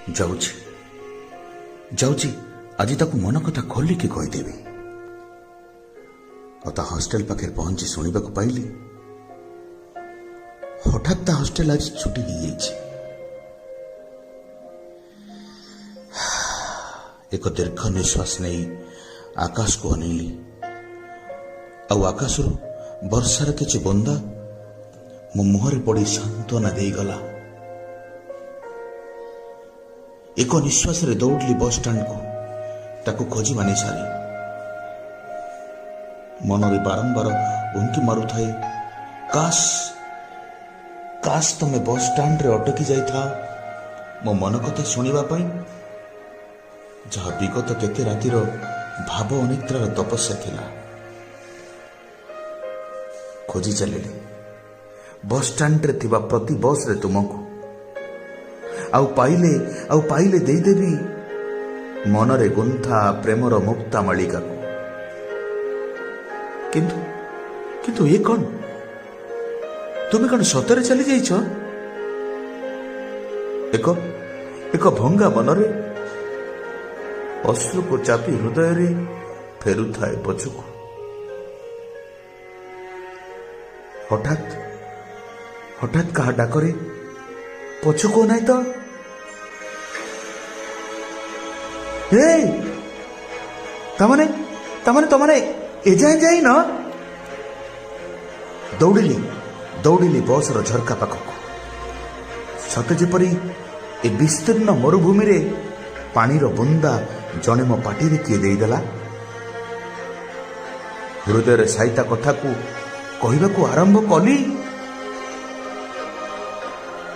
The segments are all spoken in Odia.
ଯାଉଛି ଯାଉଛି ଆଜି ତାକୁ ମନ କଥା ଖୋଲିକି କହିଦେବି। ଆଉ ତା ହଷ୍ଟେଲ ପାଖରେ ପହଞ୍ଚି ଶୁଣିବାକୁ ପାଇଲି ହଠାତ୍ ତା ହଷ୍ଟେଲ ଆଜି ଛୁଟି ହେଇଯାଇଛି। ଏକ ଦୀର୍ଘ ନିଶ୍ୱାସ ନେଇ ଆକାଶକୁ ଅନେଇଲି, ଆଉ ଆକାଶରୁ ବର୍ଷାର କିଛି ବୁନ୍ଦା ମୋ ମୁହଁରେ ପଡ଼ି ସାନ୍ତ୍ୱନା ଦେଇଗଲା। ଏକ ନିଶ୍ୱାସରେ ଦୌଡ଼ିଲି ବସ୍ ଷ୍ଟାଣ୍ଡକୁ, ତାକୁ ଖୋଜି ମାନି ସାରି। ମନରେ ବାରମ୍ବାର ଉଙ୍କି ମାରୁଥାଏ, କାଶ କାଶ ତମେ ବସ୍ ଷ୍ଟାଣ୍ଡରେ ଅଟକି ଯାଇଥାଅ ମୋ ମନ କଥା ଶୁଣିବା ପାଇଁ, ଯାହା ବିଗତ କେତେ ରାତିର ଭାବ ଅନିଦ୍ରାର ତପସ୍ୟା ଥିଲା। ଖୋଜି ଚାଲିଲି ବସ୍ ଷ୍ଟାଣ୍ଡରେ ଥିବା ପ୍ରତି ବସ୍ରେ ତୁମକୁ, ଆଉ ପାଇଲେ ଦେଇଦେବି ମନରେ ଗୁନ୍ଥା ପ୍ରେମର ମୁକ୍ତା ମାଳିକାକୁ। କିନ୍ତୁ ଏ କଣ, ତୁମେ କଣ ସତରେ ଚାଲି ଯାଇଛ? ଏକ ଭଙ୍ଗା ମନରେ ଅଶ୍ରୁକୁ ଚାପି ହୃଦୟରେ ଫେରୁଥାଏ ପଛକୁ। ହଠାତ୍ କାହା ଡାକରେ ପଛକୁ ନାହିଁ ତ, ତାମାନେ ଏଯାଏ ଯାଇନ? ଦୌଡ଼ିଲି ବସ୍ର ଝରକା ପାଖକୁ। ସତେ ଯେପରି ଏ ବିସ୍ତୀର୍ଣ୍ଣ ମରୁଭୂମିରେ ପାଣିର ବୁନ୍ଦା ଜଣେ ମୋ ପାଟିରେ କିଏ ଦେଇଦେଲା। ହୃଦୟରେ ସାଇତା କଥାକୁ କହିବାକୁ ଆରମ୍ଭ କଲି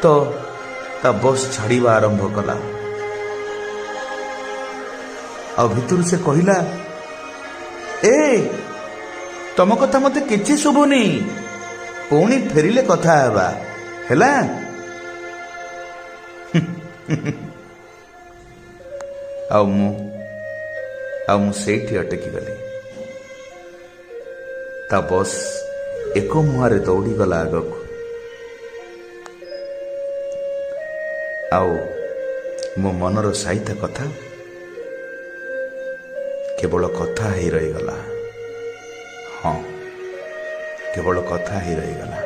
ତ ତା ବସ୍ ଛାଡ଼ିବା ଆରମ୍ଭ କଲା। ଆଉ ଭିତରୁ ସେ କହିଲା, ତମ କଥା ମତେ କିଛି ଶୁଭୁନି, ପୁଣି ଫେରିଲେ କଥା ହେବା ହେଲା। ଆଉ ମୁଁ ସେଇଠି ଅଟକି ଗଲି। ତା ବସ୍ ଏକ ମୁହାଁରେ ଦୌଡ଼ିଗଲା ଆଗକୁ, ଆଉ ମୋ ମନର ସାଇତା କଥା କେବଳ କଥା ହେଇ ରହିଗଲା। ହଁ, କେବଳ କଥା ହେଇ ରହିଗଲା।